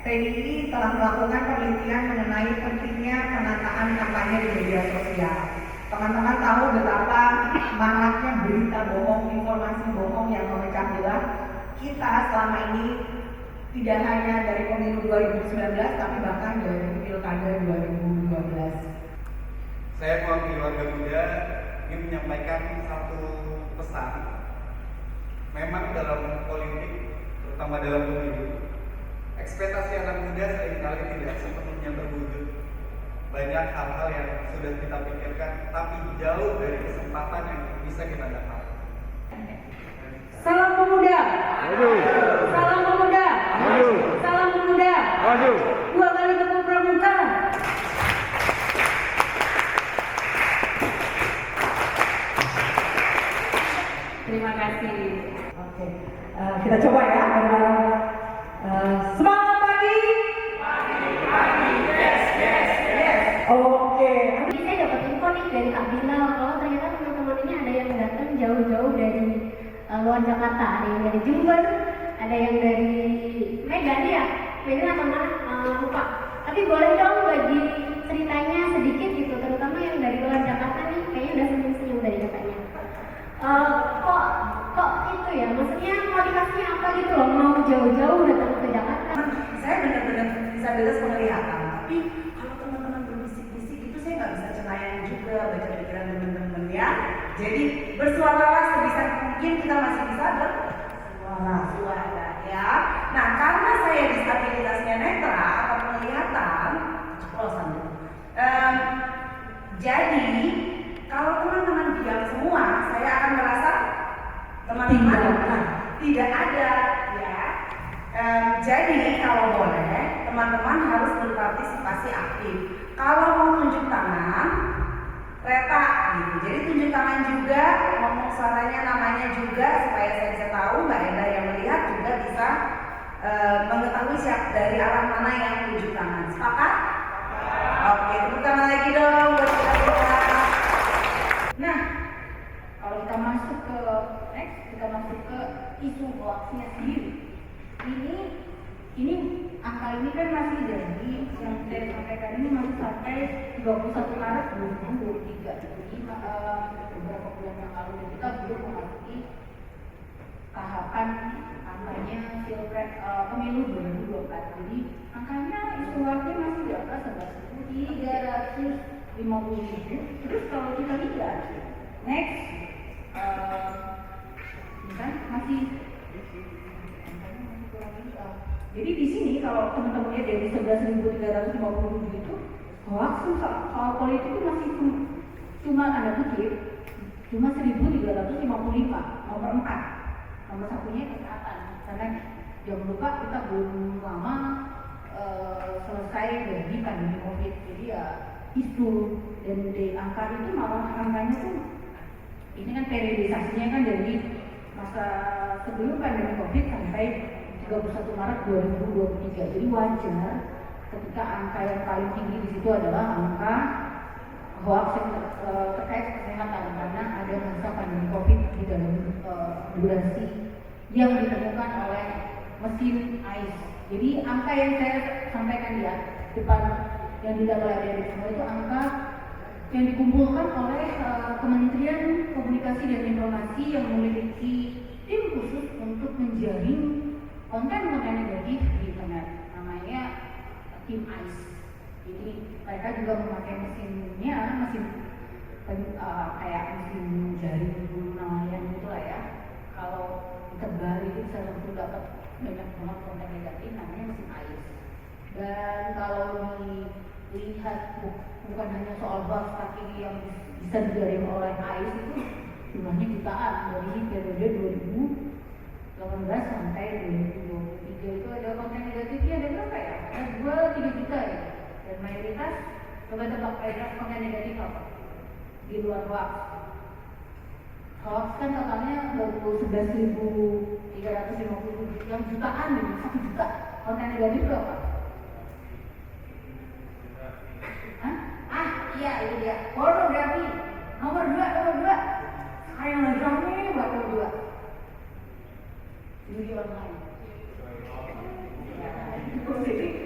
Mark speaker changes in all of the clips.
Speaker 1: TII telah melakukan penelitian mengenai pentingnya penataan kampanye di media sosial. Teman-teman tahu betapa maraknya berita bohong, informasi bohong yang memecah belah kita selama ini, tidak hanya dari pemilu 2019 tapi bahkan dari pilkada 2012.
Speaker 2: Saya mewakili warga muda ingin menyampaikan satu pesan. Memang dalam politik, terutama dalam pemilu, ekspektasi anak muda seringkali tidak sepenuhnya terwujud. Banyak hal-hal yang sudah kita pikirkan, tapi jauh dari kesempatan yang bisa kita dapat.
Speaker 3: Salam pemuda.
Speaker 4: Maju.
Speaker 3: Salam pemuda.
Speaker 4: Maju.
Speaker 3: Salam pemuda.
Speaker 4: Maju.
Speaker 3: 2 kali tepuk pramuka. Terima kasih.
Speaker 1: Oke, kita coba ya. Semangat pagi. Oke.
Speaker 5: Jadi saya dapat info nih dari Kak Bilal kalau ternyata teman-teman ini ada yang datang jauh-jauh dari luar Jakarta, ada yang dari Jember, ada yang dari Medan ya, Medan atau mana lupa. Tapi boleh dong bagi ceritanya sedikit gitu, terutama yang dari luar Jakarta nih, kayaknya udah senyum-senyum dari katanya. Kok itu ya, maksudnya motivasinya apa gitu loh, mau jauh-jauh datang ke Jakarta?
Speaker 1: Saya benar-benar disabilitas penglihatan, tapi kalau teman-teman berbisik-bisik itu saya nggak bisa cenayang juga baca pikiran teman-teman ya. Jadi bersuaralah sebisa mungkin, kita masih bisa bersuara ya. Nah, karena saya disabilitasnya netra atau penglihatan, keceplosan. Jadi kalau teman-teman diam semua, saya akan merasa teman-teman tidak ada ya. Jadi kalau boleh teman-teman harus berpartisipasi aktif. Kalau mau tunjuk tangan, kereta gitu. Jadi tunjuk tangan juga, ngomong suaranya, namanya juga supaya saya bisa tahu, Mbak Enda yang melihat juga bisa mengetahui siapa dari arah mana yang tunjuk tangan. Sepakat? Oke, tepuk tangan lagi dong buat kita semua.
Speaker 3: Nah, kalau kita masuk ke isu hoaxnya sendiri, ini angka ini kan masih jadi yang saya sampaikan ini masih sampai 21 Maret 2023, jadi beberapa bulan yang lalu, dan kita belum memasuki tahapan kampanye pilpres pemilu 2024. Jadi angkanya isu hoaxnya masih di atas 11.350.000. Terus kalau kita lihat next, kan masih jadi di sini kalau teman-teman lihat dari 11.350 itu hoax soal politik itu masih cuma tanda kutip cuma 1.355, nomor 4, nomor satunya kesehatan, karena jangan lupa kita belum lama selesai dari pandemi COVID. Jadi ya isu dan di angka itu malah angkanya tuh ini kan periodisasinya kan dari masa sebelum pandemi COVID sampai 31 Maret 2023. Jadi wajar ketika angka yang paling tinggi di situ adalah angka hoax yang terkait kesehatan, karena ada masa pandemi COVID di dalam durasi yang ditemukan oleh mesin AIS. Jadi angka yang saya sampaikan di depan yang tidak oleh adik semua itu angka yang dikumpulkan oleh Kementerian Komunikasi dan Informasi yang memiliki tim khusus untuk menjaring konten-konten negatif di internet, namanya tim AIS. Jadi mereka juga memakai mesin kayak mesin jaring nelayan gitu lah ya. Kalau ditebar itu bisa langsung dapat banyak banget konten negatif, namanya mesin AIS. Dan kalau dilihat bukan hanya soal hoax, tapi yang bisa dijaring oleh AIS itu jumlahnya jutaan. Dari periode 2018 sampai 2023 itu ada konten negatifnya ada berapa ya? Ada 2-3 juta ya. Dan mayoritas, coba tebak mayoritas konten negatif apa? Di luar hoax. Hoax kan totalnya baru 11.350, yang jutaan nih, 1 juta. Konten negatif itu apa? Iya, itu dia. Pornografi. Nomor 2. Saya yang lagi rame buat nomor 2. Judi online. Ya, jadi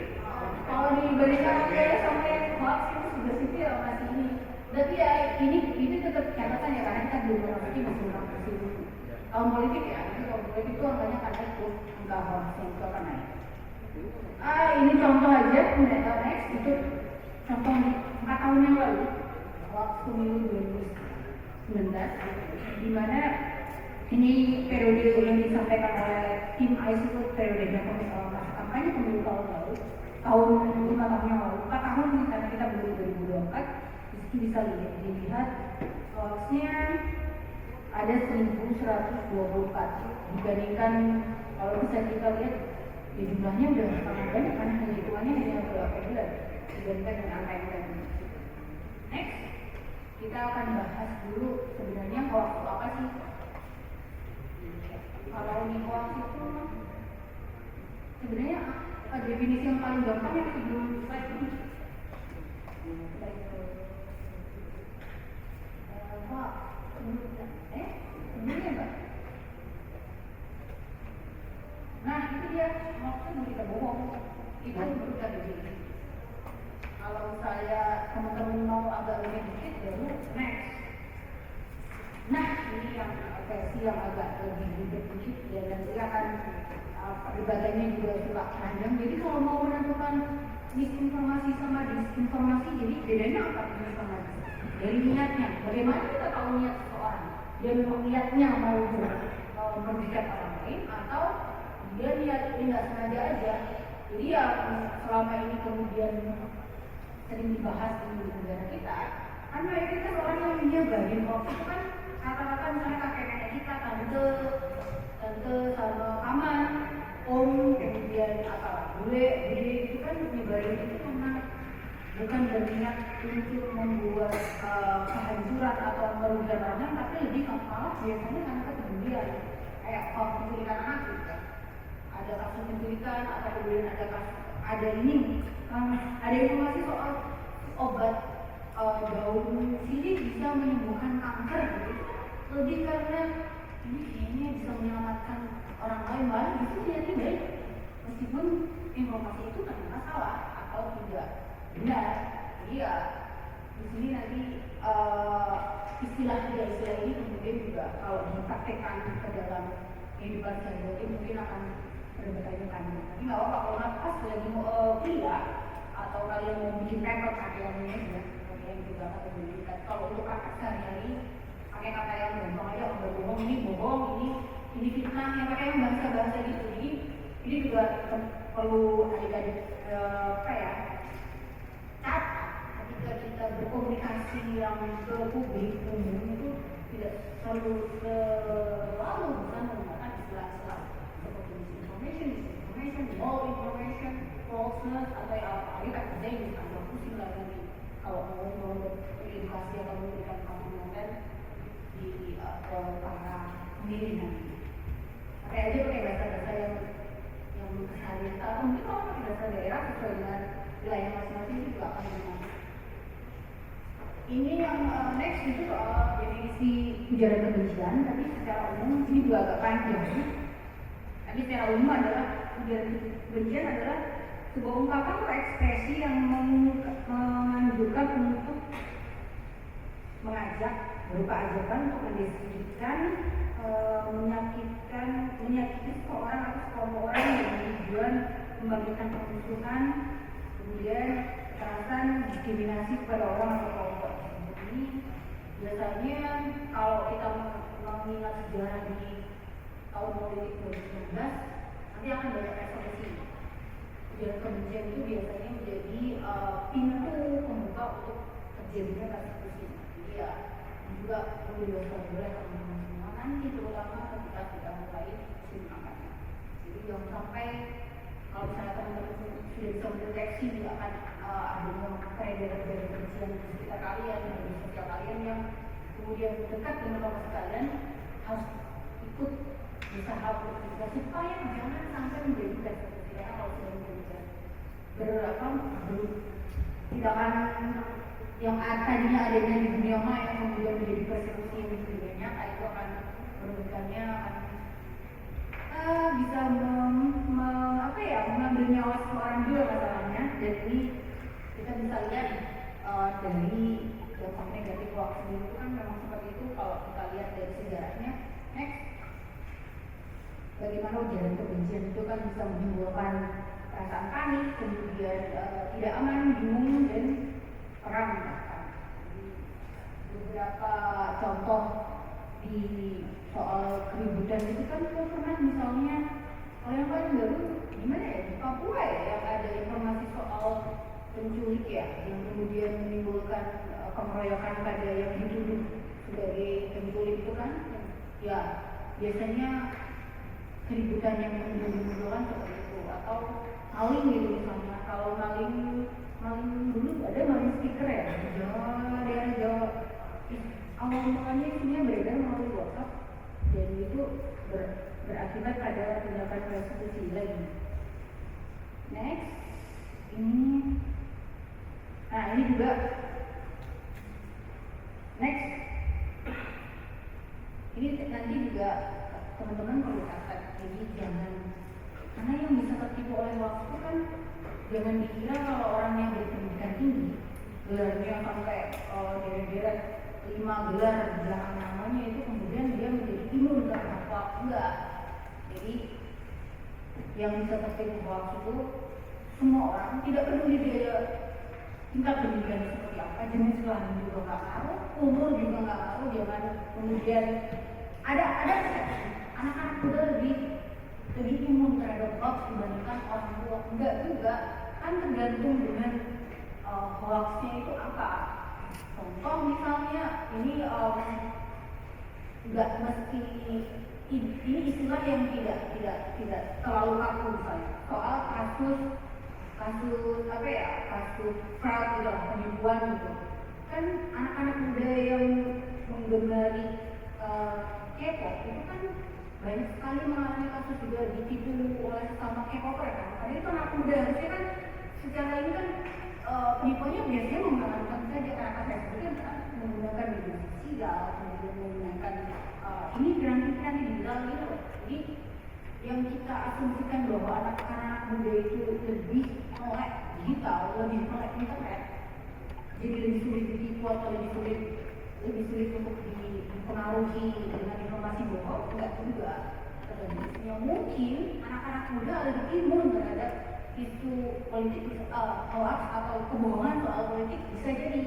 Speaker 3: belum memasuki musim transisi tahun politik ya. Nanti tahun politik itu angkanya akan naik tuh, angka hoax yang itu akan naik. Ini contoh aja, next itu contoh 4 tahun yang lalu waktu pemilu 2019, di mana ini periode yang disampaikan oleh tim ICE itu periodenya masa kampanye pemilu tahun lalu, tahun 5 tahun yang lalu, 4 tahun nih karena kita baru 2024. Disitu bisa dilihat hoaxnya ada 1124 dibandingkan kalau bisa kita lihat ya jumlahnya udah sangat banyak kan, hitungannya hanya berapa bulan dibandingkan dengan angka yang tadi. Next, kita akan bahas dulu sebenarnya hoax itu apa sih. Kalau ini hoax itu sebenarnya definisi yang paling gampang yang sebelum slide ini. Hoax, sebelumnya Mbak. Nah itu dia, hoaxnya berita bohong. Itu berita di sini. Kalau saya teman-teman mau agak lebih dikit baru next. Nah ini yang versi yang agak lebih dikit dan nanti akan perdebatannya juga suka panjang. Jadi kalau mau menentukan misinformasi sama disinformasi, jadi bedanya apa ini sama dari niatnya? Bagaimana kita tahu niat seseorang? Dia memang niatnya mau merugikan orang lain atau dia niatnya nggak sengaja aja? Jadi ya selama ini kemudian sering dibahas di negara kita, kan mereka kan orang yang menyebarin hoax itu kan rata-rata misalnya kakek nenek kita, tante sama paman, om, kemudian apa bule itu kan menyebarin itu karena bukan berniat untuk membuat kehancuran atau merugikan orang lain, tapi lebih malah biasanya karena kepedulian kayak penculikan anak gitu. Ada kasus penculikan atau kemudian ada ini ada informasi soal obat daun sirih bisa menyembuhkan kanker gitu. Lebih karena ini kayaknya bisa menyelamatkan orang lain, malah itu ternyata baik meskipun informasi itu ternyata salah atau tidak benar. Jadi ya di sini nanti istilah ini kemudian juga kalau dipraktekkan ke dalam kehidupan sehari-hari mungkin akan berdebatnya panjang. Tapi nggak apa-apa kalau pas lagi mau kuliah atau kalian mau bikin paper pakai yang ini ya, kalian juga akan memberikan. Kalau untuk praktek sehari-hari pakai kata yang gampang aja, udah bohong, ini fitnah, yang pakai yang bahasa gitu. Jadi ini juga perlu adik-adik ketika kita berkomunikasi yang ke publik umum itu tidak selalu bukan menggunakan istilah-istilah seperti misinformation, low information, falseness atau apa kita kerjain agak pusing lah nanti kalau mau edukasi atau memberikan konten di para pemilih nanti. Pakai aja pakai bahasa-bahasa yang keseharian atau mungkin kalau pakai bahasa daerah sesuai dengan wilayah masing-masing itu juga akan bermanfaat. Ini yang next itu soal definisi ujaran kebencian, tapi secara umum ini juga agak panjang. Tapi secara umum adalah ujaran kebencian adalah sebuah ungkapan atau ekspresi yang menganjurkan untuk mengajak berupa ajakan untuk mendeskripsikan menyakiti seseorang atau sekelompok orang dengan tujuan membangkitkan permusuhan, kemudian kekerasan, diskriminasi kepada orang atau kelompok. Ini biasanya kalau kita mengingat sejarah di tahun politik 2019 nanti akan banyak ekspresi. Ujaran kebencian itu biasanya menjadi pintu pembuka untuk terjadinya persekusi. Jadi ya juga perlu diwaspadai oleh teman-teman semua nanti, terutama ketika kita mulai musim kampanye. Jadi jangan sampai kalau misalnya teman-teman sudah bisa mendeteksi juga akan adanya peredaran kebencian di sekitar kalian, di sosial kalian yang kemudian dekat dengan lokasi kalian, harus ikut berusaha untuk supaya jangan sampai menjadi persekusi. Karena kalau sudah menjadi tindakan yang tadinya adanya di dunia maya kemudian menjadi persekusi yang di dunia nyata, itu akan merugikannya, akan bisa mengambil nyawa seorang juga masalahnya. Dan ini kita bisa lihat dari dampak negatif hoax itu kan memang seperti itu. Kalau kita lihat dari sejarahnya. Next, bagaimana ujaran kebencian itu kan bisa menimbulkan perasaan panik, kemudian tidak aman, bingung, dan perang bahkan. Beberapa contoh di soal keributan itu kan kita pernah misalnya kalau yang paling baru gimana ya di Papua ya yang ada informasi soal penculik ya yang kemudian menimbulkan pengeroyokan pada yang dituduh sebagai penculik itu kan ya biasanya keributan yang menimbulkan seperti itu atau maling gitu misalnya kalau maling dulu ada maling stiker ya daerah Jawa awal mulanya isinya beredar melalui WhatsApp dan itu berakibat pada tindakan restitusi lagi. Next, ini juga next ini nanti juga teman-teman perlu catat jadi jangan karena yang bisa tertipu oleh waktu kan jangan dikira kalau orangnya berpendidikan tinggi gelarnya sampai deret-deret 5 gelar belakang namanya itu kemudian dia menjadi imun ke apa enggak jadi yang bisa tertipu hoax itu semua orang tidak peduli dia tingkat pendidikan seperti apa jenis kelamin juga nggak ngaruh umur juga nggak ngaruh jangan kemudian ada anak-anak muda lebih imun terhadap hoax dibandingkan orang tua enggak juga kan tergantung dengan hoaxnya itu apa. Contoh misalnya ini nggak mesti ini istilah yang tidak terlalu kaku misalnya soal kasus fraud gitu penipuan gitu kan anak-anak muda yang menggemari K-pop itu kan banyak sekali mengalami kasus juga ditipu oleh sesama K-popper kan karena itu anak muda harusnya kan secara ini kan penipuannya biasanya mengalami saja karena saya sebutkan kan menggunakan media sosial kemudian menggunakan ini pikiran digital gitu jadi yang kita asumsikan bahwa anak-anak muda itu lebih melek digital lebih melek internet jadi lebih sulit ditipu atau lebih sulit untuk dipengaruhi dengan informasi bohong enggak juga yang mungkin anak-anak muda lebih imun terhadap isu politik hoax atau kebohongan soal politik bisa jadi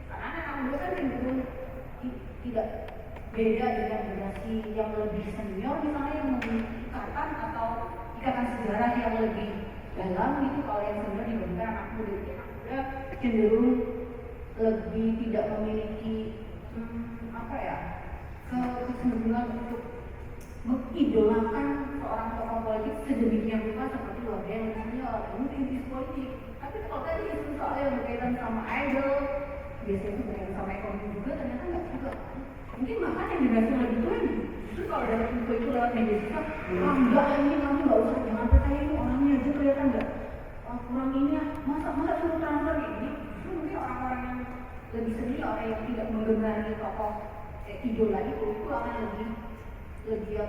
Speaker 3: karena anak muda kan cenderung tidak beda dengan generasi yang lebih senior misalnya yang memiliki ikatan sejarah yang lebih dalam itu kalau yang senior dibandingkan anak muda cenderung lebih tidak memiliki kecenderungan untuk mengidolakan seorang tokoh politik sedemikian rupa seperti warga yang senior ini kritis politik tapi kalau tadi isu soal yang berkaitan sama idol biasanya itu berkaitan sama ekonomi juga ternyata nggak juga mungkin bahkan yang generasi lebih tua justru kalau dapat info itu lewat media sosial enggak ini kamu nggak usah jangan percaya ini orangnya aja kelihatan nggak kurang ini ya masa suruh transfer kayak gini justru mungkin orang-orang yang lebih senior yang tidak menggemari tokoh idola itu akan lebih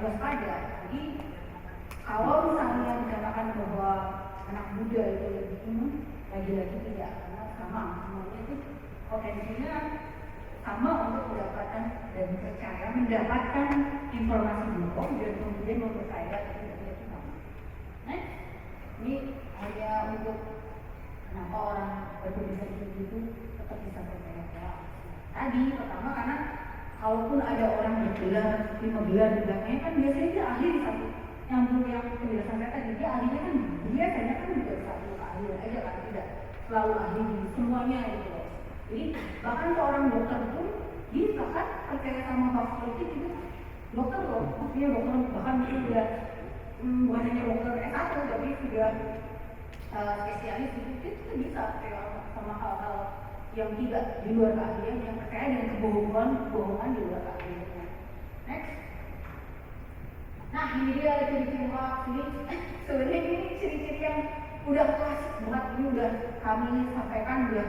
Speaker 3: waspada. Jadi kalau misalnya dikatakan bahwa anak muda itu lebih imun, lagi-lagi tidak karena semuanya itu potensinya sama untuk mendapatkan informasi bohong dan kemudian mempercayai tidak sama. Next, ini hanya untuk kenapa orang berpendidikan tinggi itu tetap bisa percaya. Tadi pertama karena kalaupun ada orang bergelar 5 gelar di belakangnya kan biasanya dia ahli di satu yang penjelasan saya tadi dia ahlinya kan biasanya kan juga satu keahlian aja kan tidak selalu ahli di semuanya gitu loh. Jadi bahkan seorang dokter pun bisa kan percaya sama hoax politik itu dokter loh maksudnya dokter bahkan itu sudah bukan hanya dokter S1 tapi sudah spesialis itu bisa percaya sama hal-hal yang tidak di luar keahlian, yang percaya dengan kebohongan di luar keahliannya. Next. Nah ini dia ciri-ciri hoax ini. Sebenarnya ini ciri-ciri yang udah klasik banget. Ini udah kami sampaikan udah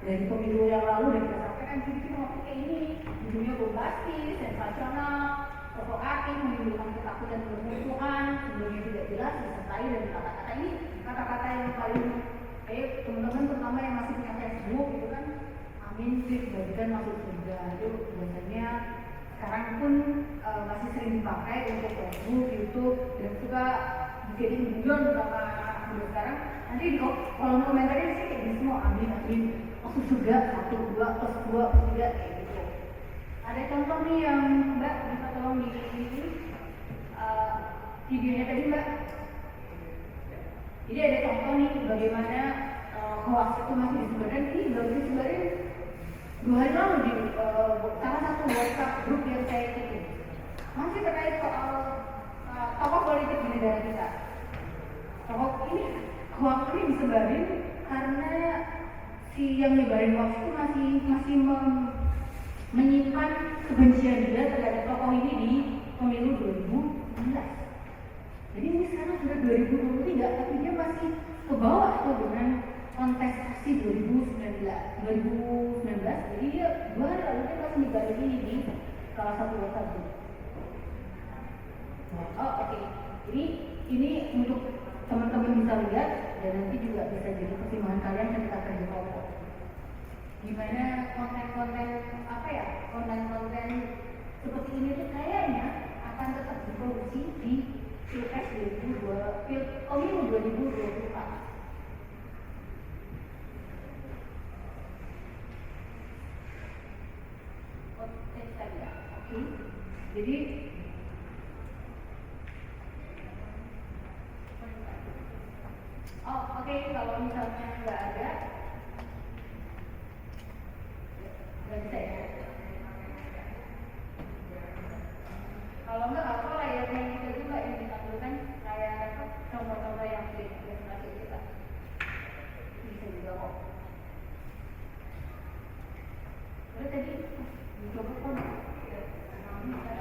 Speaker 3: dari pemilu yang lalu dan kita sampaikan ciri-ciri hoax kayak ini. Judulnya bombastis, sensasional, provokatif, menimbulkan ketakutan dan permusuhan, sebelumnya tidak jelas, disertai dengan kata-kata ini. Kata-kata yang paling teman-teman terutama yang masih punya Facebook gitu kan amin sih bagikan masuk surga itu biasanya sekarang pun masih sering dipakai untuk Facebook, YouTube, dan juga jadi guyon sama anak muda sekarang. Nanti di kolom komentarnya sih kayak gitu semua, amin, masuk surga 1, 2, plus 2, plus 3 kayak gitu. Ada contoh nih yang Mbak bisa tolong di videonya tadi Mbak. Jadi ada contoh nih bagaimana hoax itu masih disebarkan. Ini baru disebarin 2 hari lalu di salah satu WhatsApp grup yang saya ikutin. Masih terkait soal tokoh politik di negara kita. Tokoh ini hoax ini disebarin karena si yang nyebarin hoax itu masih menyimpan kebencian dia terhadap tokoh ini di pemilu 2019. Jadi ini sekarang sudah 2023, tapi dia masih ke bawah itu dengan kontestasi 2019. Jadi dia 2 hari lalu dia masih nyebarin ini di salah satu WhatsApp group. Oh oke. Jadi ini untuk teman-teman bisa lihat dan nanti juga bisa jadi pertimbangan kalian ketika kerja kelompok. Gimana konten-konten konten seperti ini tuh kayaknya akan tetap diproduksi di Pilpres 2024. Oke. Jadi oke, kalau misalnya nggak ada nggak bisa ya. Kalau nggak apa layarnya itu juga yang ditampilkan kayak contoh-contoh yang di presentasi kita bisa juga kok. Udah tadi dicoba kok sekarang nggak bisa.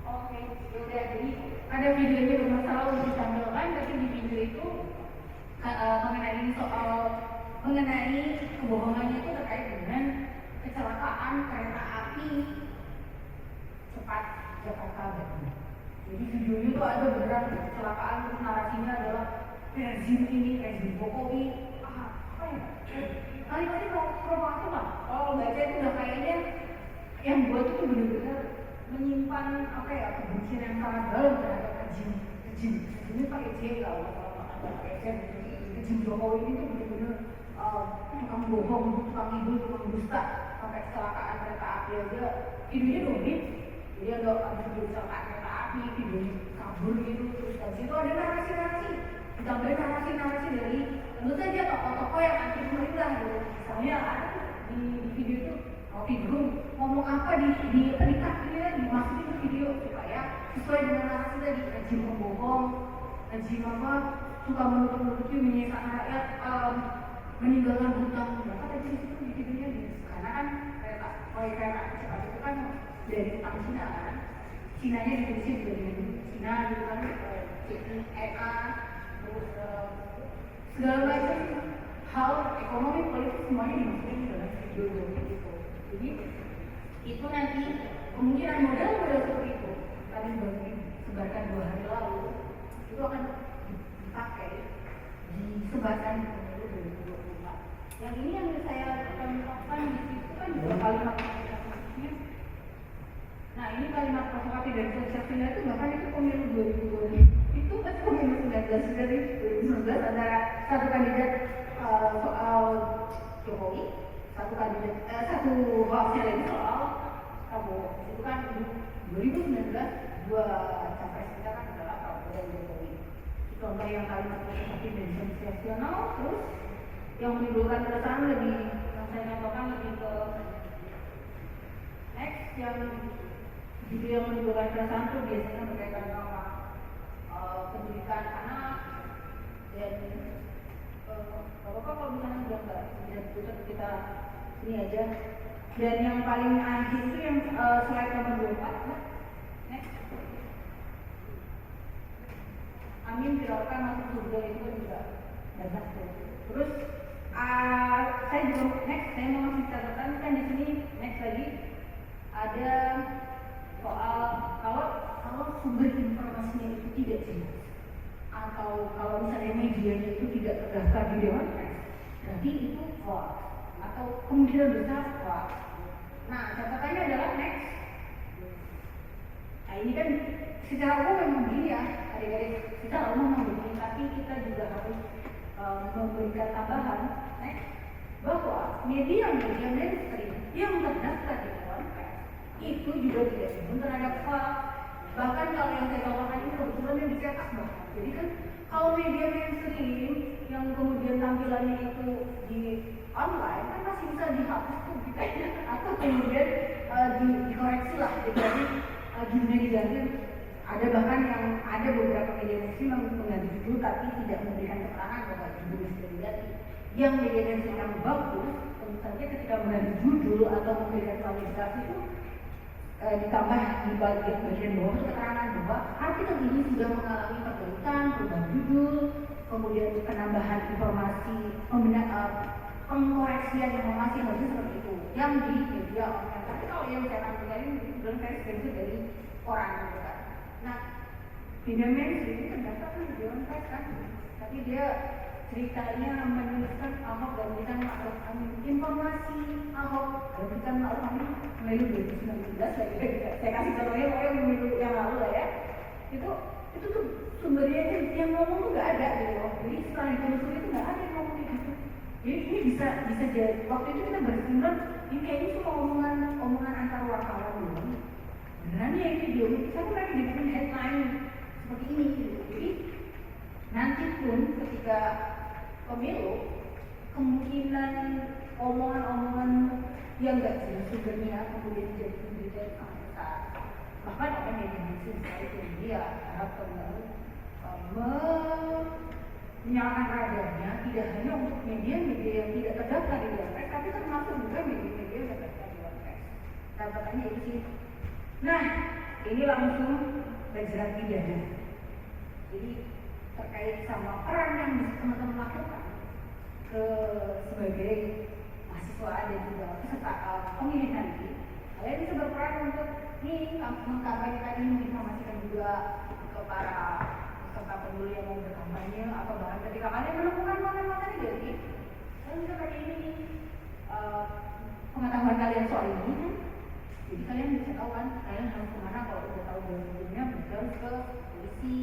Speaker 3: Oke, yaudah, jadi ada videonya bermasalah untuk ditampilkan, tapi di video itu mengenai kebohongannya itu terkait dengan kecelakaan kereta api cepat Jakarta Bandung. Jadi videonya itu ada beneran kecelakaan, terus narasinya adalah rezim Jokowi, apa ya? Kali-kali provokatif lah. Kalau baca itu udah kayaknya yang buat itu bener-bener menyimpan kebencian yang sangat dalam terhadap rezim ini pakai J kalau pakai J. Rezim Jokowi ini tuh bener-bener tukang bohong, tukang ngibul, tukang dusta, sampai kecelakaan kereta api aja videonya domit. Jadi ada video kecelakaan kereta api, videonya kabur gitu, terus dari situ ada narasi-narasi, ditambahin narasi-narasi dari tentu saja tokoh-tokoh yang anti pemerintah gitu. Misalnya ada di video itu Rocky Gerung ngomong apa di terikat dia dimasukin ke video supaya sesuai dengan narasi tadi, rezim pembohong, rezim suka menutup-nutupi menyisakan rakyat, meninggalkan hutang. Berapa tadi di situ di videonya karena kan proyek kereta cepat itu kan dari hutang Cina kan, Cinanya ditulisnya juga dari Cina gitu kan, CINA, terus segala macam hal ekonomi politik semuanya dimasukin dalam video gitu. Jadi itu nanti kemungkinan model seperti itu tadi baru disebarkan 2 hari lalu itu akan dipakai disebarkan di pemilu 2024. Yang ini yang saya contohkan di situ kan juga kalimat provokatifnya. Nah ini kalimat provokatif dari sosialisasinya itu bahkan itu pemilu 2020 itu pas pemilu 19 dari 2019 antara satu kandidat soal Jokowi, satu hoaxnya lagi soal Prabowo. Itu kan 2019 dua capres kita kan adalah Prabowo dan Jokowi. Contoh yang kalimat provokatif dan sensasional, terus yang menimbulkan keresahan lebih, yang saya contohkan lebih ke next yang video yang menimbulkan keresahan itu biasanya berkaitan sama pendidikan anak dan Bapak kalau misalnya udah nggak bisa kita ini aja. Dan yang paling aneh itu yang slide nomor 24. Next. Amin viralkan masuk surga itu juga banyak tuh. Terus saya juga saya mau ngasih catatan kan di sini next lagi ada soal kalau sumber informasinya itu tidak jelas atau kalau misalnya medianya itu tidak terdaftar di Dewan Pers, berarti itu hoax atau kemungkinan besar hoax. Nah, catatannya adalah next. Nah, ini kan secara umum memang begini ya, adik-adik, secara umum memang begini, tapi kita juga harus memberikan tambahan bahwa media-media mainstream yang terdaftar di Dewan Pers itu juga tidak imun terhadap hoax. Bahkan kalau yang saya bawakan ini kebetulan yang dicetak bahkan. Jadi kan kalau media mainstream yang kemudian tampilannya itu di online kan masih bisa dihapus tuh beritanya atau kemudian dikoreksi lah. Jadi judulnya diganti. Ada bahkan yang ada beberapa media mainstream yang mengganti judul tapi tidak memberikan keterangan bahwa judulnya sudah diganti. Yang media mainstream yang bagus tentu saja ketika mengganti judul atau memberikan klarifikasi itu ditambah di bagian bawah itu keterangan bahwa artikel ini sudah mengalami perbaikan, perubahan judul, kemudian penambahan informasi, pengkoreksian informasi yang harusnya seperti itu yang di media online. Tapi kalau yang saya tampilkan ini belum saya screenshot dari orang gitu kan. Nah, media mainstream ini terdaftar kan di Dewan Pers kan, tapi dia ceritanya menuliskan Ahok dan memberikan Ma'ruf Amin, informasi Ahok dan memberikan Ma'ruf Amin pemilu 2019 saya kasih contohnya pokoknya pemilu yang lalu lah ya, itu tuh sumbernya yang ngomong tuh nggak ada gitu loh. Jadi setelah ditelusuri itu nggak ada yang ngomong gitu. Jadi ini bisa jadi waktu itu kita berkesimpulan ini kayaknya cuma omongan antar wartawan doang. Beneran ya ini video saya tuh lagi dibikin headline seperti ini gitu. Jadi nanti pun ketika pemilu kemungkinan omongan-omongan yang nggak jelas sumbernya kemudian jadi pemberitaan sangat besar. Bahkan orang yang dimensi itu dia harap kembali menyalakan radarnya tidak hanya untuk media-media yang tidak terdaftar di Dewan Pers, tapi termasuk juga media-media yang terdaftar di Dewan Pers. Catatannya itu sih. Nah, ini langsung berjerat pidana. Jadi terkait sama peran yang bisa teman-teman lakukan sebagai mahasiswa dan juga peserta pemilih nanti, kalian bisa berperan untuk mengkampanyekan ini, menginformasikan juga ke para peserta pemilu yang mau berkampanye atau bahkan ketika kalian menemukan konten-konten negatif, kalian bisa pakai ini pengetahuan kalian soal ini. Jadi kalian bisa tahu kan kalian harus kemana kalau udah tahu jawabannya, bisa ke polisi,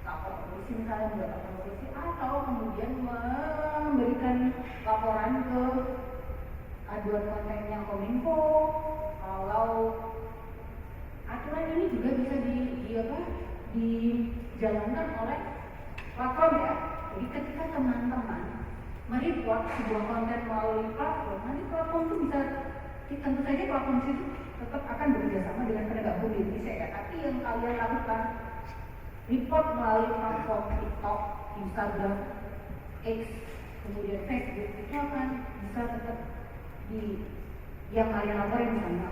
Speaker 3: lapor polisi misalnya, mendapatkan polisi, atau kemudian memberikan laporan ke aduan kontennya Kominfo. Kalau aturan ini juga bisa dijalankan oleh platform ya. Jadi ketika teman-teman mereport sebuah konten melalui platform, nanti platform itu bisa, tentu saja platform itu tetap akan bekerjasama dengan penegak hukum di Indonesia ya. Tapi yang kalian lakukan report melalui platform TikTok, Instagram, X, kemudian Facebook itu akan bisa tetap di yang kalian laporin misalnya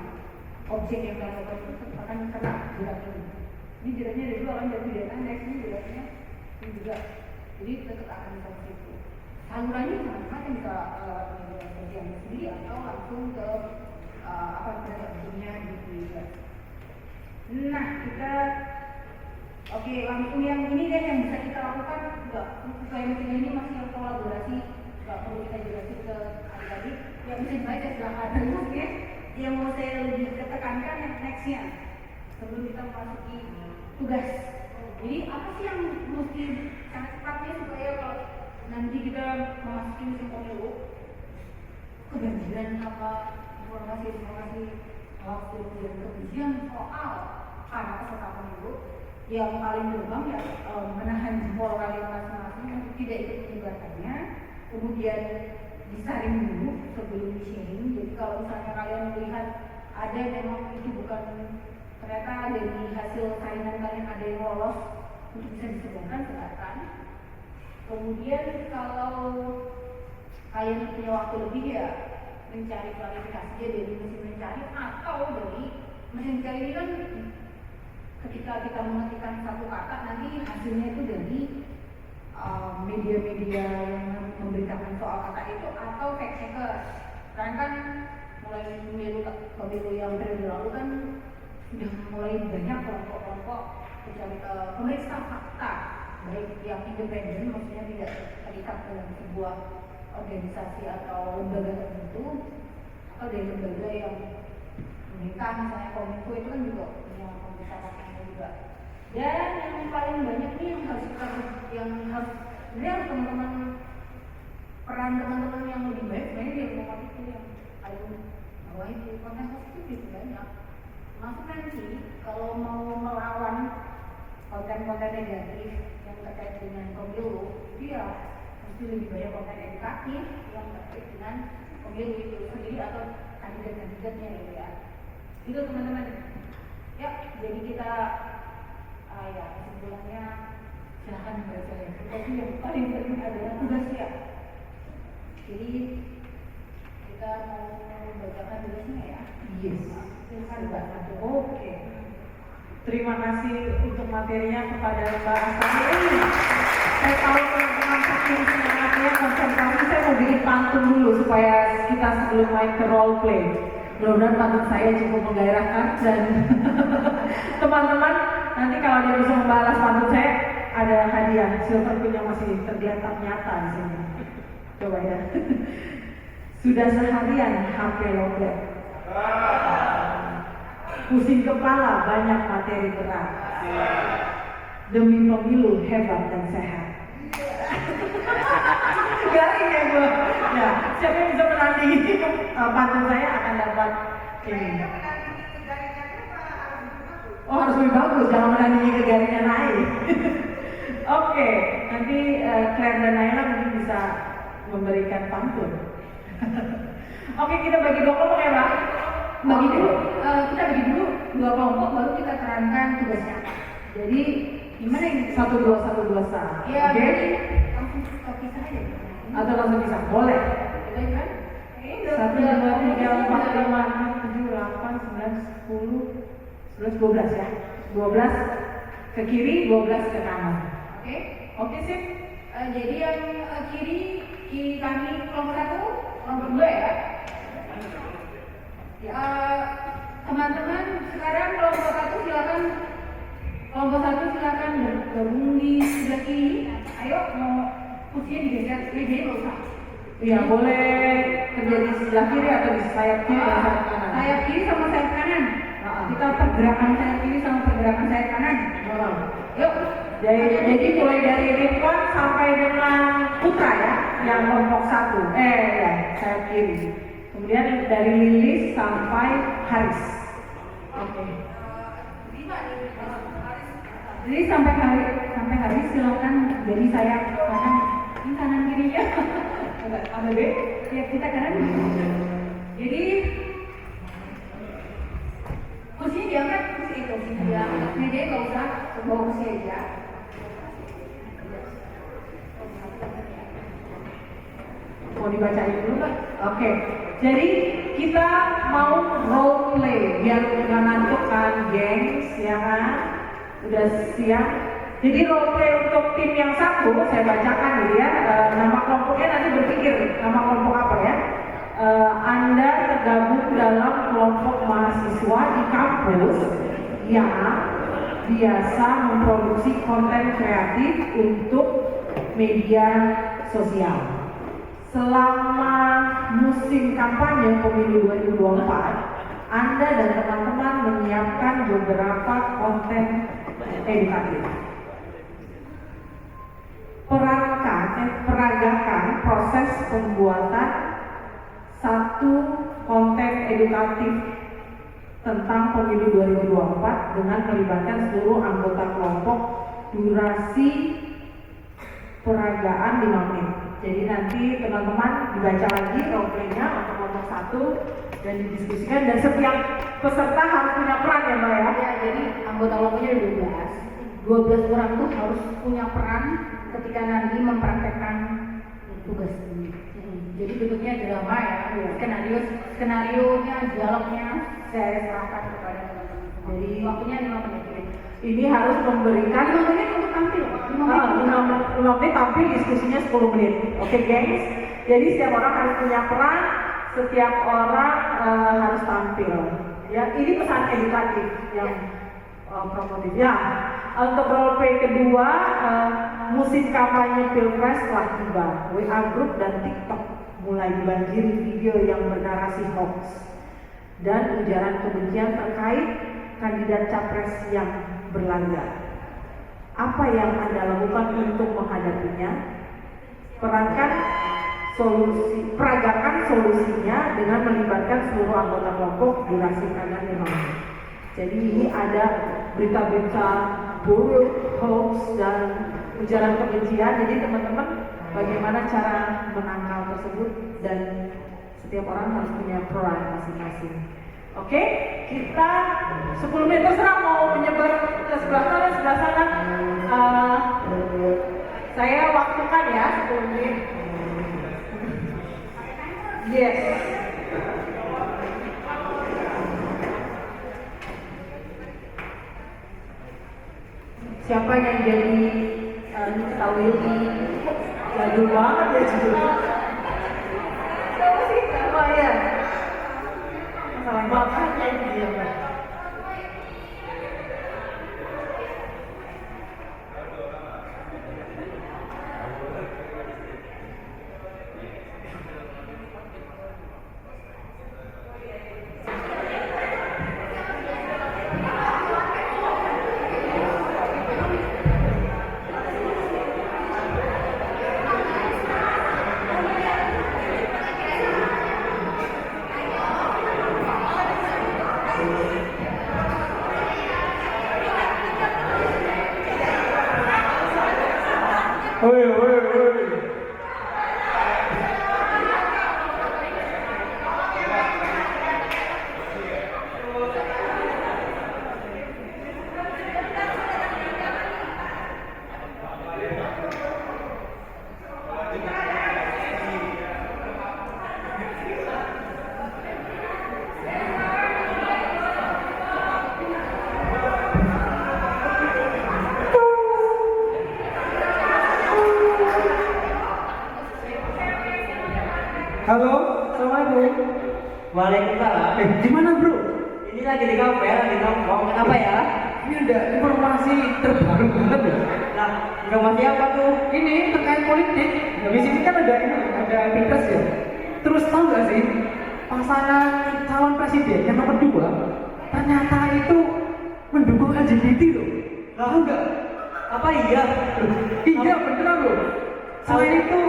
Speaker 3: objek yang kalian laporin itu tetap akan kena jerat ini. Ini jeratnya ada dua kan, jadi pidana, next ini jeratnya ini juga, jadi tetap akan bisa ke situ. Salurannya macam-macam, bisa lewat media sendiri atau langsung ke penegak hukumnya gitu ya. Nah kita oke, langsung yang ini deh yang bisa kita lakukan. Supaya meeting ini masih yang kolaborasi, nggak perlu kita jelasin ke adik-adik yang bisa dibaca silahkan. Terus ya, yang mau saya lebih ketekankan yang nextnya sebelum kita memasuki tugas. Jadi apa sih yang mesti sangat cepatnya supaya kalau nanti kita memasuki musim pemilu kebanjiran apa informasi hoax dan kebencian soal para peserta pemilu, yang paling gampang ya menahan jempol kalian masing-masing untuk tidak ikut menyebarkannya, kemudian disaring dulu sebelum di-sharing. Jadi kalau misalnya kalian melihat ada memang itu bukan, ternyata dari hasil saringan kalian ada yang lolos untuk bisa disebarkan, sebarkan. Kemudian kalau kalian punya waktu lebih ya mencari klarifikasi dari mesin mencari atau dari mesin mencari ini kan ketika kita mengetikkan satu kata nanti hasilnya itu dari media-media yang memberitakan soal kata itu atau fact checker. Karena kan mulai pemilu yang periode lalu kan sudah mulai banyak kelompok-kelompok mencari pemeriksa fakta, baik yang independen, maksudnya tidak terikat dengan sebuah organisasi atau lembaga tertentu, atau dari lembaga yang pemerintah misalnya Kominfo itu kan juga punya pembesarnya juga. Dan yang paling banyak nih yang harus sebenarnya teman-teman peran teman-teman yang lebih baik sebenarnya di rumah itu yang paling bawah itu konten positif itu banyak. Masuk nanti kalau mau melawan konten-konten negatif yang terkait dengan pemilu, dia mesti lebih banyak konten edukatif yang terkait dengan pemilu itu sendiri atau kandidat-kandidatnya gitu ya. Itu teman-teman. Ya, jadi kita ya kesimpulannya silahkan baca ya. Tapi yang paling penting adalah tugasnya. Jadi kita mau membacakan tugasnya ya.
Speaker 1: Yes.
Speaker 3: Silahkan Mbak.
Speaker 1: Oke. Terima kasih untuk materinya kepada Mbak Astari. Saya tahu teman-teman saking semangatnya konsentrasi, saya mau bikin pantun dulu supaya kita sebelum main ke role play. Mudah-mudahan pantun saya cukup menggairahkan dan teman-teman nanti kalau dia bisa membalas pantun saya ada hadiah silver pin yang masih tergeletak nyata di sini. Coba ya. Sudah seharian HP lowbat. Pusing kepala banyak materi berat. Demi pemilu hebat dan sehat. Garing ya gue. Ya, siapa yang bisa menandingi pantun saya akan dapat ini. Oh harus lebih bagus, jangan menandingi kegaringan naik. Oke, nanti Claire dan Naila mungkin bisa memberikan pantun. Oke, kita bagi dua kelompok ya, Pak.
Speaker 3: Kita bagi dulu dua kelompok baru kita terangkan tugasnya. Jadi gimana ini?
Speaker 1: 1 2 1 2 1.
Speaker 3: Ya,
Speaker 1: Oke.
Speaker 3: jadi langsung pisah aja.
Speaker 1: Atau langsung bisa? Boleh.
Speaker 3: Boleh kan?
Speaker 1: 1 2 3 4 5 6 7 8 9 10 11 12 ya. 12 ke kiri, 12 ke kanan.
Speaker 3: Oke.
Speaker 1: Oke sip.
Speaker 3: Jadi yang kiri kami kelompok 1, kelompok 2 ya. Teman-teman sekarang kelompok 1 silakan bergabung di sebelah kiri. Ayo mau kursinya digeser, jadi nggak usah.
Speaker 1: Iya boleh kerja di sebelah kiri atau di sayap kiri dan sayap kanan.
Speaker 3: Sayap kiri sama sayap kanan. Kita pergerakan sayap kiri sama pergerakan sayap kanan. Yuk.
Speaker 1: Jadi mulai dari Ridwan sampai dengan Putra ya, yang kelompok 1. Ya, sayap kiri. Kemudian dari Lilis sampai Haris. Oke.
Speaker 3: Jadi sampai hari silakan jadi sayap kanan, ini kanan kirinya.
Speaker 1: Ada B?
Speaker 3: Ya kita kanan. Jadi kursinya diangkat, kursinya diangkat. Meja nggak usah, bawa kursi aja.
Speaker 1: Mau dibacain dulu kan? Oke. Jadi kita mau role play biar nggak ngantuk kan, gengs, ya kan? Udah siap. Jadi role play untuk tim yang satu saya bacakan gitu ya. Nama kelompoknya nanti berpikir nama kelompok apa ya. Anda tergabung dalam kelompok mahasiswa di kampus yang biasa memproduksi konten kreatif untuk media sosial. Selama musim kampanye pemilu 2024, Anda dan teman-teman menyiapkan beberapa konten edukatif. Peragakan proses pembuatan satu konten edukatif tentang pemilu 2024 dengan melibatkan seluruh anggota kelompok. Durasi peragaan 5 menit. Jadi nanti teman-teman dibaca lagi role play-nya untuk kelompok 1 dan didiskusikan, dan setiap peserta harus punya peran ya Mbak ya.
Speaker 3: Ya, jadi anggota kelompoknya ada 12 orang tuh harus punya peran ketika nanti mempraktekkan tugas ini. Jadi bentuknya drama ya, skenario-nya, dialognya saya serahkan kepada teman-teman.
Speaker 1: Jadi
Speaker 3: waktunya 5 menit.
Speaker 1: Ini harus memberikan
Speaker 3: 5 menit untuk tampil.
Speaker 1: 5 menit tampil, diskusinya 10 menit. Oke gengs. Jadi setiap orang harus punya peran, setiap orang harus tampil. Ya, ini pesan edukatif yang promotif. Ya, untuk role play kedua, musim kampanye Pilpres telah tiba. WA Group dan TikTok
Speaker 4: mulai dibanjiri video yang bernarasi hoax dan ujaran kebencian terkait kandidat capres yang berlaga. Apa yang Anda lakukan untuk menghadapinya? Peragakan solusinya dengan melibatkan seluruh anggota kelompok durasi kanan 5 menit. Jadi ini ada berita-berita buruk, hoax dan ujaran kebencian. Jadi teman-teman, bagaimana cara menangkal tersebut, dan setiap orang harus punya peran masing-masing. Oke, kita 10 menit terserah mau menyebar ke sebelah kanan, sebelah sana. Saya waktukan ya 10 menit. Yes. Siapa yang jadi tahu ini? Jadul banget ya judulnya. Siapa sih? Apa ya? Masalah makan ya dia.
Speaker 6: Halo, assalamualaikum.
Speaker 7: Waalaikumsalam.
Speaker 6: Gimana bro?
Speaker 7: Ini lagi di kafe, lagi nongkrong. Kenapa ya?
Speaker 6: Ini ada informasi terbaru banget ya.
Speaker 7: Nah, informasi apa tuh?
Speaker 6: Ini terkait politik. Habis ini kan ada pilpres ya. Terus tahu nggak sih, pasangan calon presiden yang nomor 2 ternyata itu mendukung LGBT loh. Tahu nggak?
Speaker 7: Apa iya?
Speaker 6: Iya beneran loh. Selain itu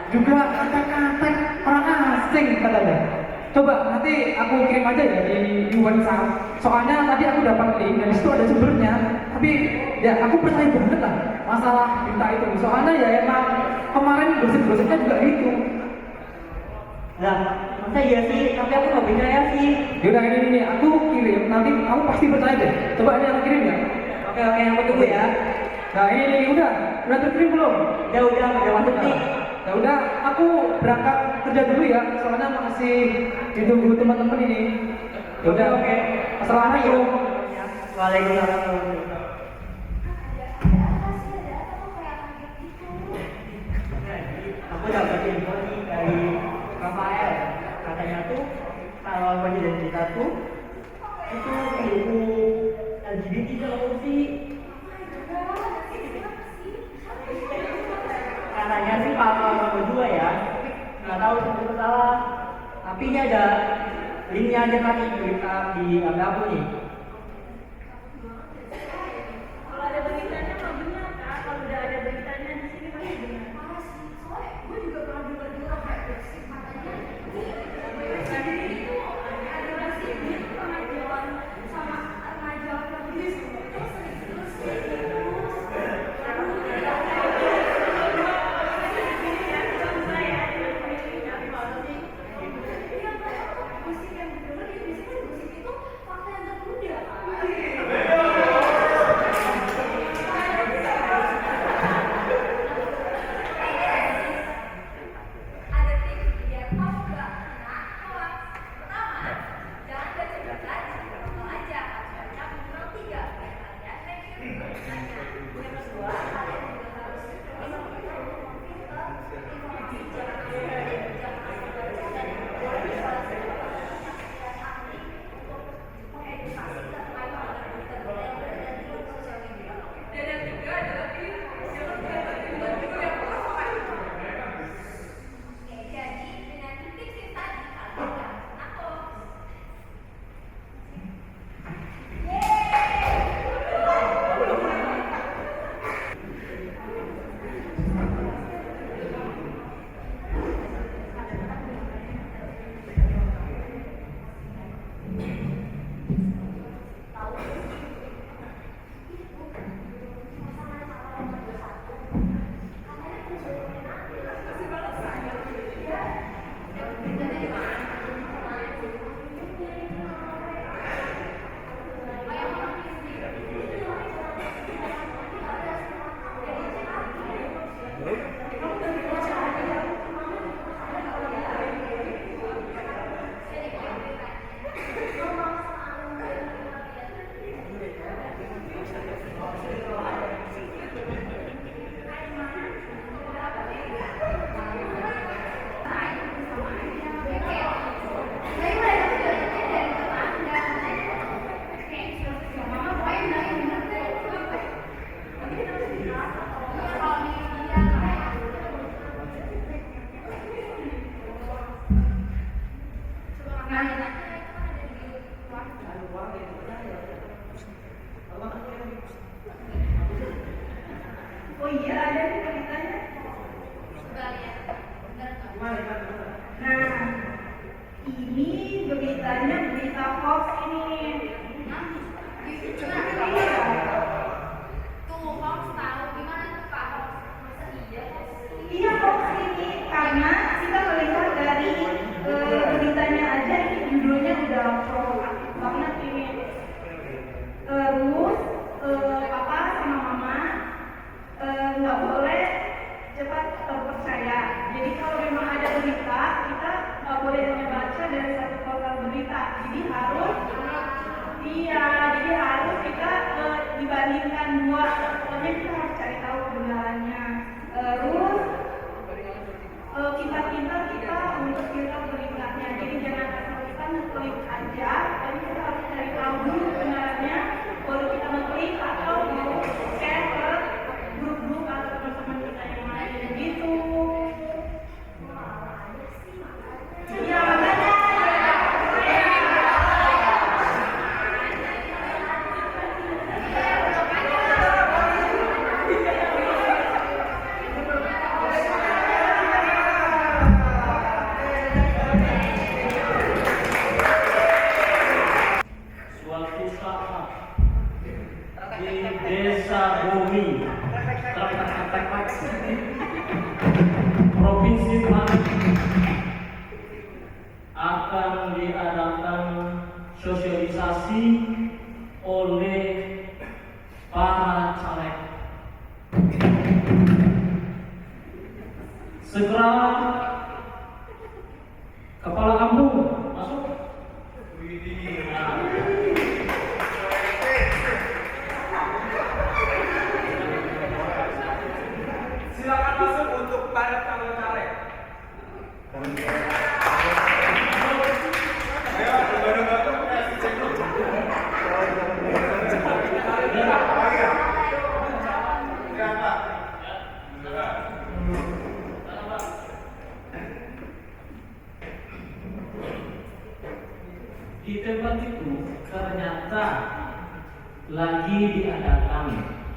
Speaker 6: juga kata-kata orang asing katanya. Coba nanti aku kirim aja ya di WhatsApp. Soalnya tadi aku dapat link dan disitu ada sumbernya. Tapi ya aku percaya banget lah masalah berita itu. Soalnya ya emang kemarin gosip-gosipnya juga itu.
Speaker 7: Lah, masa iya sih? Tapi aku nggak percaya sih.
Speaker 6: Yaudah ini aku kirim. Nanti kamu pasti percaya deh. Coba ini aku kirim ya.
Speaker 7: Oke, aku tunggu ya.
Speaker 6: Nah ini udah terkirim belum?
Speaker 7: Udah masuk nih.
Speaker 6: Ya udah, aku berangkat kerja dulu ya, soalnya masih ditunggu teman-teman ini. Ya udah,
Speaker 7: Oke.
Speaker 6: Assalamualaikum.
Speaker 7: Waalaikumsalam. Aku dapat info nih dari Rafael. Katanya tuh kalau presiden kita tuh itu mendukung LGBT korupsi. Katanya sih pasal nomor 2 ya, nggak tahu itu salah. Tapi ini ada linknya aja tadi di aku nih.
Speaker 3: Kalau ada beritanya mah benar Kak, kalau udah ada beritanya di sini pasti benar. Soalnya gue juga pernah dengar kayak katanya itu ada masih itu pengajuan sama pengajuan terus
Speaker 1: Oh iya, ada nih beritanya. Nah, ini beritanya berita hoax ini. Iya hoax ini karena kita melihat dari beritanya aja ini judulnya udah provokatif banget ini. Terus papa sama mama nggak boleh cepat terpercaya. Jadi kalau memang ada berita kita nggak boleh hanya baca dari satu portal berita. Jadi harus kita dibandingkan dua. Pokoknya kita harus cari tahu kebenarannya. Terus kita untuk filter beritanya. Jadi jangan asal kita ngeklik aja, tapi kita harus cari tahu dulu kebenarannya, baru kita ngeklik atau mau share ke grup-grup atau teman-teman kita yang lain gitu. Ya makanya.
Speaker 7: Suatu saat di Desa Bumi, Provinsi Maluku akan diadakan sosialisasi oleh para caleg. Segera kepala kampung masuk.
Speaker 2: Silakan masuk untuk para calon caleg.
Speaker 7: Di tempat itu ternyata lagi diadakan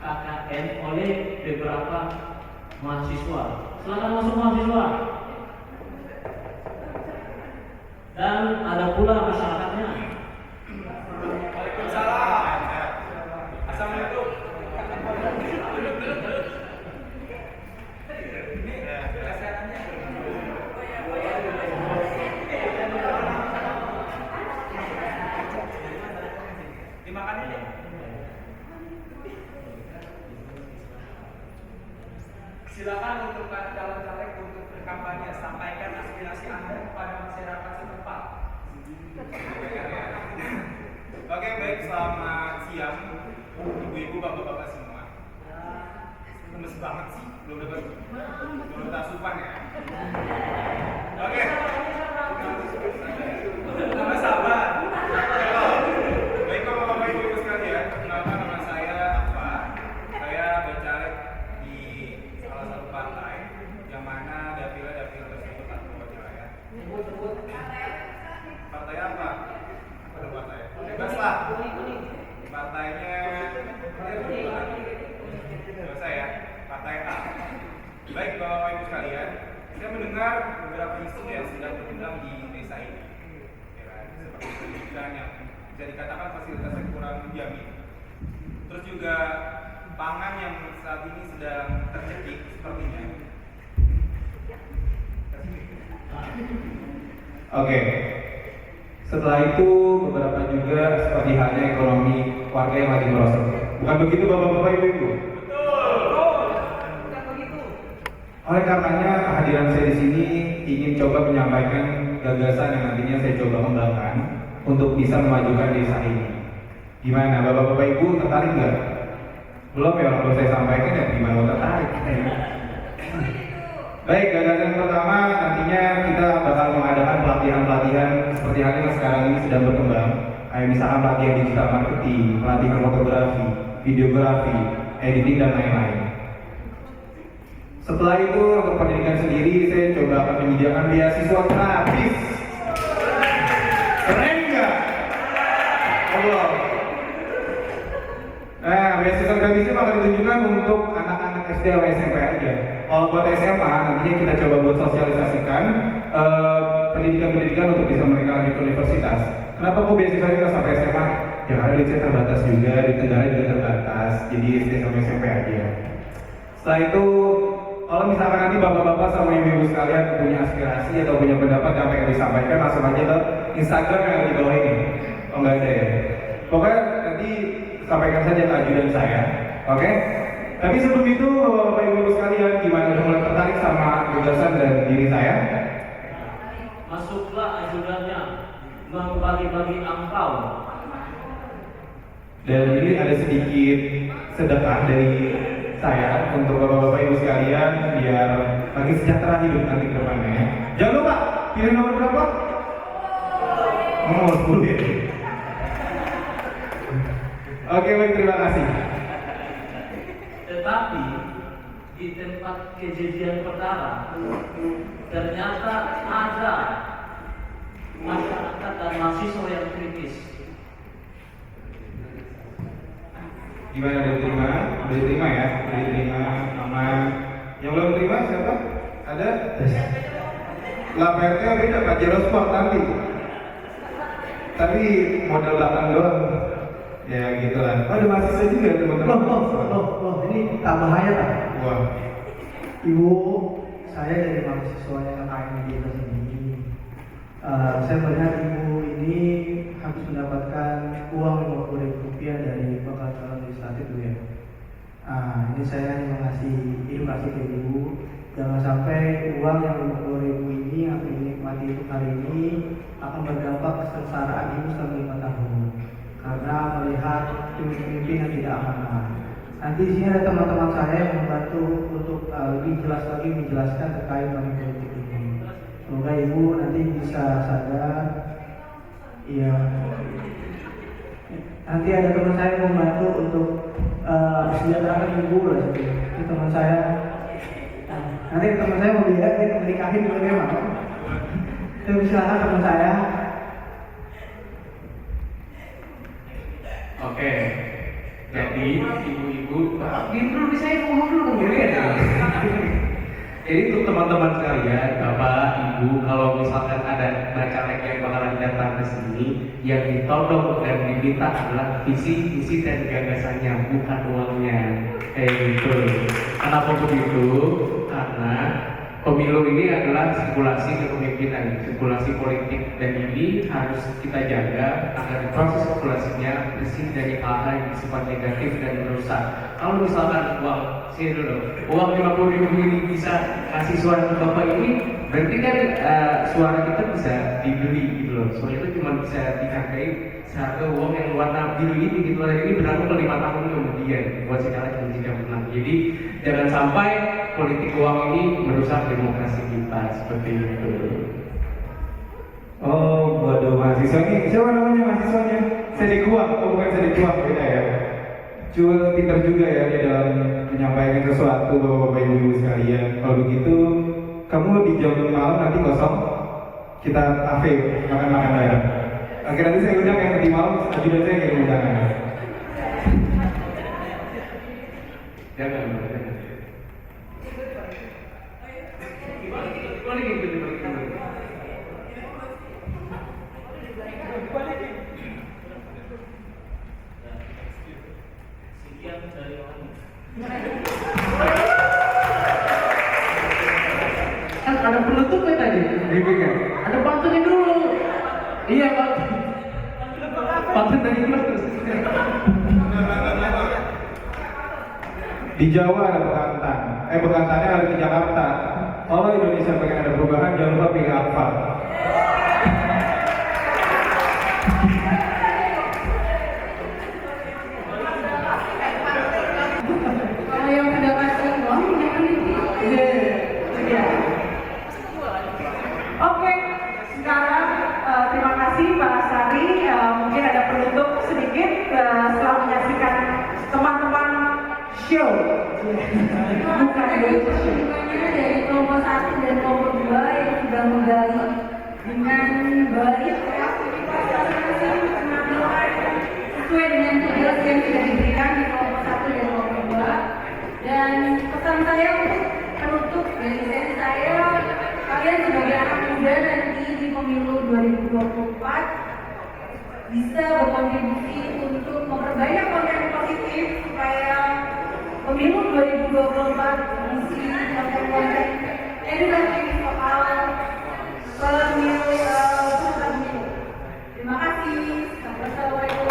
Speaker 7: KKN oleh beberapa mahasiswa. Silakan masuk mahasiswa. Dan ada pula masyarakatnya.
Speaker 2: Waalaikumsalam. Assalamualaikum. Dimakan ini. Silakan untuk para calon caleg untuk berkampanye, sampaikan aspirasi Anda kepada masyarakat setempat. Oke, baik, selamat siang ibu-ibu, bapak-bapak semua. Lemes banget sih, belum dapat asupan ya. Oke. Sama sabar. Baik, bapak-bapak ibu-ibu sekalian, perkenalkan nama saya Apa. Saya bercaleg di salah satu partai yang mana dapil tersebut aku ya. Partai apa? Apa partai? Bebas lah. Partainya dosa ya. Partai A. Baik bapak ibu sekalian, saya mendengar beberapa isu yang sedang berkembang di desa ini. Ya kan? Seperti pendidikan yang bisa dikatakan fasilitasnya kurang menjamin. Terus juga pangan yang saat ini sedang tercekik sepertinya. Oke. Setelah itu beberapa juga seperti halnya ekonomi warga yang lagi merosot. Bukan begitu bapak-bapak ibu-ibu? Oleh karenanya kehadiran saya di sini ingin coba menyampaikan gagasan yang nantinya saya coba kembangkan untuk bisa memajukan desa ini. Gimana bapak-bapak ibu tertarik nggak? Belum ya, kalau saya sampaikan ya gimana mau tertarik? Baik, gagasan pertama nantinya kita bakal mengadakan pelatihan-pelatihan seperti halnya yang sekarang ini sedang berkembang. Kayak misalkan pelatihan digital marketing, pelatihan fotografi, videografi, editing dan lain-lain. Setelah itu untuk pendidikan sendiri saya coba akan menyediakan beasiswa gratis. Keren nggak? Allah.
Speaker 8: Nah, beasiswa gratis itu akan ditujukan untuk anak-anak SD atau SMP aja. Kalau buat SMA, nantinya kita coba buat sosialisasikan pendidikan-pendidikan untuk bisa mereka lanjut ke universitas. Kenapa kok beasiswa nggak sampai SMA? Ya karena duitnya terbatas juga, di negara juga terbatas. Jadi SD sampai SMP aja. Setelah itu, kalau misalkan nanti bapak-bapak sama ibu-ibu sekalian punya aspirasi atau punya pendapat yang pengen disampaikan, langsung aja ke Instagram yang ada di bawah ini. Oh nggak ada ya? Pokoknya nanti sampaikan saja ke ajudan saya, oke? Tapi sebelum itu, bapak ibu sekalian, gimana udah mulai tertarik sama gagasan dan diri saya?
Speaker 7: Masuklah ajudannya membagi-bagi angpau.
Speaker 8: Dan ini ada sedikit sedekah dari saya untuk bapak-bapak ibu sekalian biar makin sejahtera hidup nanti ke depannya. Ya. Jangan lupa pilih nomor berapa? Nomor 10 ya. Oke, baik, terima kasih.
Speaker 7: Tetapi di tempat kejadian perkara ternyata ada masyarakat dan mahasiswa yang kritis.
Speaker 8: Gimana, udah diterima? Udah diterima ya? Udah diterima sama yang belum terima siapa? Ada? Lah PRT beda, Pak Jerosport nanti. Tapi modal belakang doang. Ya gitu lah. Oh, ada mahasiswa juga teman-teman.
Speaker 9: Loh, ini tak bahaya tak?
Speaker 8: Wah.
Speaker 9: Ibu, saya dari mahasiswanya KKN di atas ini. Saya melihat ibu ini habis mendapatkan uang Rp50.000 dari bakal calon legislatif dulu ya. Ini saya hanya mengasih edukasi ke ibu. Jangan sampai uang yang Rp50.000 ini yang dinikmati untuk hari ini akan berdampak kesengsaraan ibu selama 5 tahun. Karena melihat pemimpin yang tidak amanah. Nanti di sini ada teman-teman saya yang membantu untuk lebih jelas lagi menjelaskan terkait money politik ini. Semoga ibu nanti bisa sadar. Iya. Nanti ada teman saya yang membantu untuk sejahterakan ibu lah. Ini teman saya. Nanti teman saya mau lihat dia menikahin bagaimana. Itu silakan teman saya.
Speaker 8: Oke, jadi ibu-ibu, dulu saya ngomong dulu ya. Jadi untuk teman-teman sekalian, bapak, ibu, kalau misalkan ada bacalek yang bakalan datang ke sini, yang ditodong dan diminta adalah visi, misi dan gagasannya, bukan uangnya. Kayak gitu. Kenapa begitu? Karena pemilu ini adalah sirkulasi kepemimpinan, sirkulasi politik, dan ini harus kita jaga agar proses sirkulasinya bersih dari hal-hal yang bersifat negatif dan merusak. Kalau misalkan uang 50.000 ini bisa kasih suara ke bapak ini, berarti kan suara kita bisa dibeli gitu loh. Suara itu cuma bisa dihargai seharga uang yang warna biru ini gitu loh. Ini berlaku ke 5 tahun kemudian buat sekarang dan jika menang. Jadi jangan sampai politik uang ini merusak demokrasi kita seperti itu. Oh, waduh, mahasiswa ini siapa namanya mahasiswanya? Sedekuang, bukan Sedekuang, beda ya. Cuma pintar juga ya dia dalam menyampaikan sesuatu bapak-bapak ibu sekalian. Kalau begitu, kamu di jam malam nanti kosong, kita kafe makan-makan bareng. Oke, nanti saya undang yang tadi malam, ajudan saya yang undangan. Jangan.
Speaker 6: Kan ada penutupnya tadi, briefingnya. Ada pantunnya dulu. Iya, Pak. Pantun dari mana terus?
Speaker 8: Di Jawa ada bekantan. Bekantannya ada di Jakarta. Kalau Indonesia pengen ada perubahan, jangan lupa pilih apa.
Speaker 3: Kalau yang sudah kasih uang, jangan
Speaker 1: Iya. Oke, sekarang terima kasih Pak Sari. Mungkin ada penutup sedikit setelah menyaksikan teman-teman show. Bukan itu show.
Speaker 3: dari kelompok 1 dan kelompok 2 yang sudah menggali dengan baik aktivitas masing-masing penampilan sesuai dengan tugas yang sudah diberikan di 2024 bisa berkontribusi untuk memperbanyak konten positif supaya pemilu 2024 mengisi konten-konten edukatif soal pemilu peserta pemilu. Terima kasih. Assalamualaikum.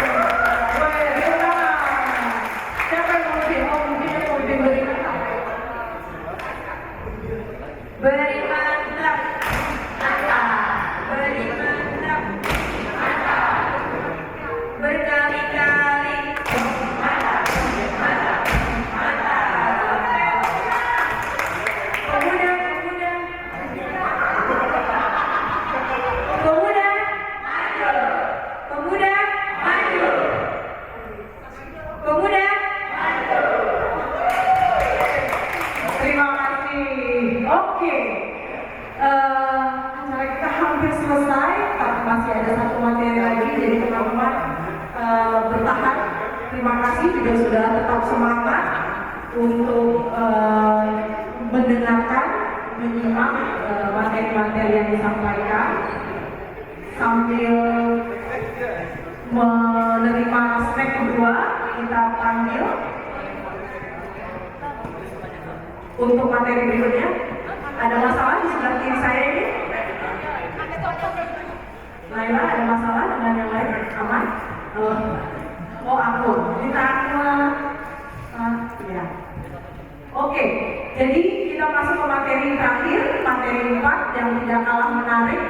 Speaker 4: Siapa yang mau bikin? Oh, mungkin yang mau bikin beri mantap. Beri mantap. Beri mantap. Berkali-kali. Pemuda, pemuda. Pemuda. Pemuda. Pemuda. Terima kasih. Oke. Acara kita hampir selesai, tapi masih ada satu materi lagi. Jadi teman-teman bertahan. Terima kasih juga sudah tetap semangat untuk mendengarkan, menyimak materi-materi yang disampaikan sambil menerima snack kedua. Kita panggil untuk materi berikutnya. Ada masalah di sebelah kiri saya ini? Naila, ada masalah dengan yang lain? Aman? Oh, aku. Kita ya. Oke, jadi kita masuk ke materi terakhir, materi 4 yang tidak kalah menarik.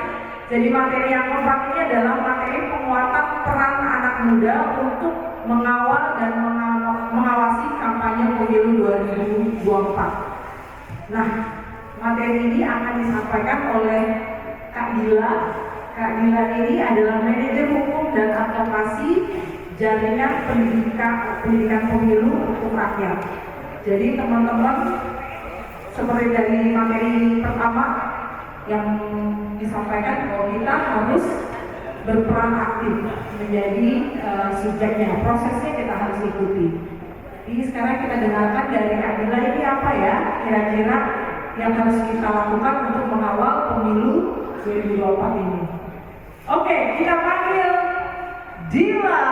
Speaker 4: Jadi materi yang keempat ini adalah materi penguatan peran anak muda untuk mengawal dan mengawasi kampanye pemilu 2024. Nah, materi ini akan disampaikan oleh Kak Dila. Kak Dila ini adalah manajer hukum dan advokasi jaringan pendidikan pemilu untuk rakyat. Jadi teman-teman, seperti dari materi pertama yang disampaikan bahwa kita harus berperan aktif menjadi subjeknya, prosesnya kita harus ikuti. Jadi sekarang kita dengarkan dari Kak Dila ini apa ya kira-kira yang harus kita lakukan untuk mengawal pemilu 2024 ini. Oke, kita panggil Dila.